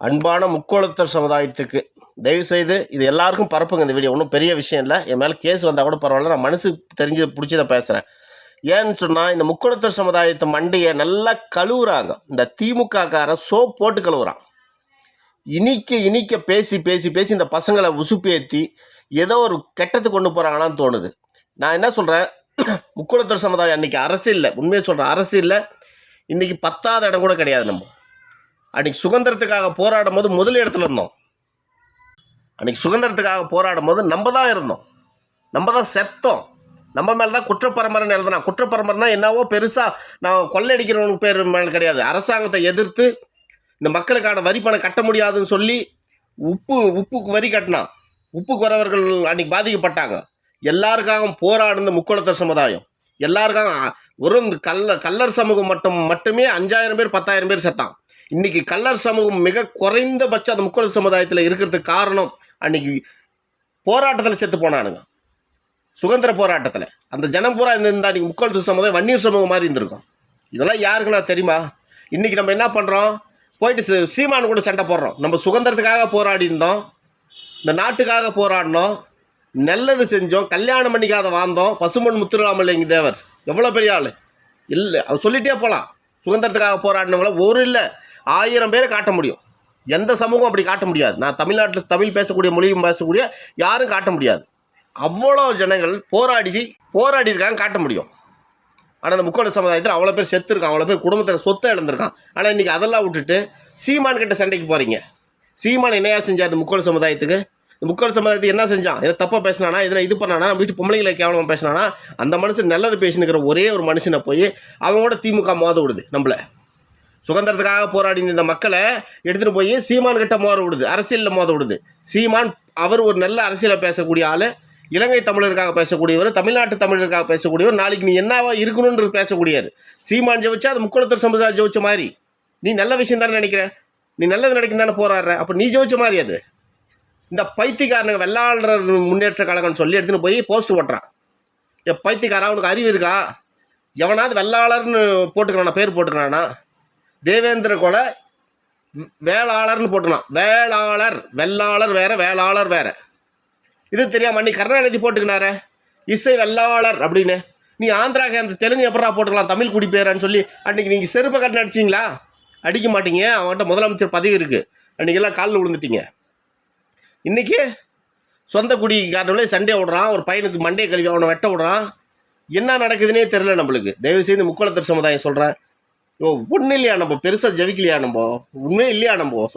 அன்பான முக்கோளத்தர் சமுதாயத்துக்கு தயவுசெய்து இது எல்லாருக்கும் பரப்புங்க. இந்த வீடியோ ஒன்றும் பெரிய விஷயம் இல்லை. என் மேலே கேஸ் வந்தால் கூட பரவாயில்ல, நான் மனசு தெரிஞ்சு பிடிச்சதை பேசுகிறேன். ஏன்னு சொன்னால், இந்த முக்கோளத்தர் சமுதாயத்தை மண்டியை நல்லா கழுவுறாங்க. இந்த திமுககாரன் சோப் போட்டு கழுவுறான். இனிக்க பேசி பேசி பேசி இந்த பசங்களை உசுப்பேற்றி ஏதோ ஒரு கெட்டத்துக்கு கொண்டு போகிறாங்களான்னு தோணுது. நான் என்ன சொல்கிறேன், முக்கோளத்தர் சமுதாயம் அன்றைக்கி அரசியலில், உண்மையை சொல்கிறேன், அரசியலில் இன்றைக்கி 10வது இடம் கூட கிடையாது. நம்ம அன்றைக்கி சுதந்திரத்துக்காக போராடும் போது முதல் இடத்துல இருந்தோம். அன்றைக்கி சுதந்திரத்துக்காக போராடும் போது நம்ம தான் இருந்தோம், நம்ம தான் செத்தோம். நம்ம மேலே தான் குற்றப்பரம்பரைன்னு எழுதுனா. குற்றப்பரம்பரைனா என்னவோ பெருசாக நான் கொள்ளையடிக்கிறவனுக்கு பேர் மேலே கிடையாது. அரசாங்கத்தை எதிர்த்து இந்த மக்களுக்கான வரி பணம் கட்ட முடியாதுன்னு சொல்லி உப்புக்கு வரி கட்டினான். உப்பு குறவர்கள் அன்றைக்கி பாதிக்கப்பட்டாங்க. எல்லாருக்காகவும் போராடுந்த முக்கோளத்தர் சமுதாயம். எல்லாருக்காக ஒரு கல்லர் சமூகம் மட்டுமே 5000 பேர் 10,000 பேர் செத்தான். இன்றைக்கி கல்லர் சமூகம் மிக குறைந்தபட்சம் அந்த முக்கோளத்தர் சமுதாயத்தில் இருக்கிறதுக்கு காரணம், அன்றைக்கி போராட்டத்தில் செத்து போனானுங்க. சுதந்திர போராட்டத்தில் அந்த ஜனம் பூரா இந்த அன்றைக்கி முக்கோளத்தர் சமுதாயம் வன்னியர் சமூகம் மாதிரி இருந்திருக்கும். இதெல்லாம் யாருக்குன்னா தெரியுமா? இன்றைக்கி நம்ம என்ன பண்ணுறோம், போயிட்டு சீமானு கூட சண்டை போடுறோம். நம்ம சுதந்திரத்துக்காக போராடி இருந்தோம், இந்த நாட்டுக்காக போராடினோம், நல்லது செஞ்சோம், கல்யாணம் பண்ணிக்காத வாழ்ந்தோம். பசும்பொன் முத்துராமலிங்க தேவர் எவ்வளோ பெரிய ஆள் இல்லை, அவர் சொல்லிகிட்டே போகலாம். சுதந்திரத்துக்காக போராடினவங்கள ஒரு இல்லை 1000 பேரை காட்ட முடியும். எந்த சமூகம் அப்படி காட்ட முடியாது. நான் தமிழ்நாட்டில் தமிழ் பேசக்கூடிய மொழியும் பேசக்கூடிய யாரும் காட்ட முடியாது. அவ்வளோ ஜனங்கள் போராடிருக்காங்க, காட்ட முடியும். ஆனால் அந்த முக்கோள சமுதாயத்தில் அவ்வளோ பேர் செத்துருக்கான், அவ்வளோ பேர் குடும்பத்தில் சொத்தை இழந்திருக்கான். ஆனால் இன்றைக்கி அதெல்லாம் விட்டுட்டு சீமான் கிட்ட சண்டைக்கு போகிறீங்க. சீமான் என்னையா செஞ்சார் இந்த முக்கோள சமுதாயத்துக்கு? இந்த முக்கோள சமுதாயத்துக்கு என்ன செஞ்சான்? எதை தப்பாக பேசினானா, எதனா இது பண்ணானா, வீட்டு பொம்பளைங்களை கேவலமாக பேசினானா? அந்த மனுஷன் நல்லது பேசினுக்கிற ஒரே ஒரு மனுஷனை போய் அவங்களோட திமுக மோத விடுது. நம்மளை சுதந்திரத்துக்காக போராடி இந்த மக்களை எடுத்துகிட்டு போய் சீமான் கிட்ட மோத விடுது, அரசியலில் மோத விடுது. சீமான் அவர் ஒரு நல்ல அரசியலை பேசக்கூடிய ஆள், இலங்கை தமிழருக்காக பேசக்கூடியவர், தமிழ்நாட்டு தமிழருக்காக பேசக்கூடியவர், நாளைக்கு நீ என்னவா இருக்கணும்னு பேசக்கூடியவர். சீமான் ஜெயிச்சா அது முக்கோளத்தர் சமுதாயம் ஜெயிச்ச மாதிரி. நீ நல்ல விஷயம் தானே நினைக்கிற, நீ நல்லது நினைக்கும் தானே போராடுற, அப்போ நீ ஜெயிச்ச மாதிரி. அது இந்த பைத்தியக்காரனுங்க வெள்ளாளர் முன்னேற்ற கழகம்னு சொல்லி எடுத்துன்னு போய் போஸ்ட் ஓட்டுறான். பைத்தியக்காரன், அவனுக்கு அறிவு இருக்கா? எவனாவது வெள்ளாளர்னு போட்டுக்கிறானா, பேர் போட்டுக்கிறானா? தேவேந்திர கொலை வேளாளர்னு போட்டுக்கலாம். வேளாளர், வெள்ளாளர் வேற, வேளாளர் வேற. இது தெரியாம நீ கருணாநிதி போட்டுக்கினார இசை வெள்ளாளர் அப்படின்னு. நீ ஆந்திராக்கு அந்த தெலுங்கு எப்படா போட்டுக்கலாம், தமிழ் குடி பேரான்னு சொல்லி அன்றைக்கி நீங்கள் செருப்பை கட்டின அடிச்சிங்களா? அடிக்க மாட்டீங்க. அவன்கிட்ட முதலமைச்சர் பதவி இருக்குது. அன்றைக்கெல்லாம் காலில் விழுந்துட்டீங்க. இன்றைக்கி சொந்த குடிக்காரங்களே சண்டே விடுறான், ஒரு பையனுக்கு மண்டையை கழுவி அவனை வெட்ட விடுறான். என்ன நடக்குதுன்னே தெரில நம்மளுக்கு. தயவுசெய்து முக்கோளத்தர் சமுதாயம் சொல்கிறேன், ஒன்றும் இல்லையா, நம்ம பெருசாக ஜெயிக்கலையா, நம்ம உண்மையே இல்லையா, நம்ம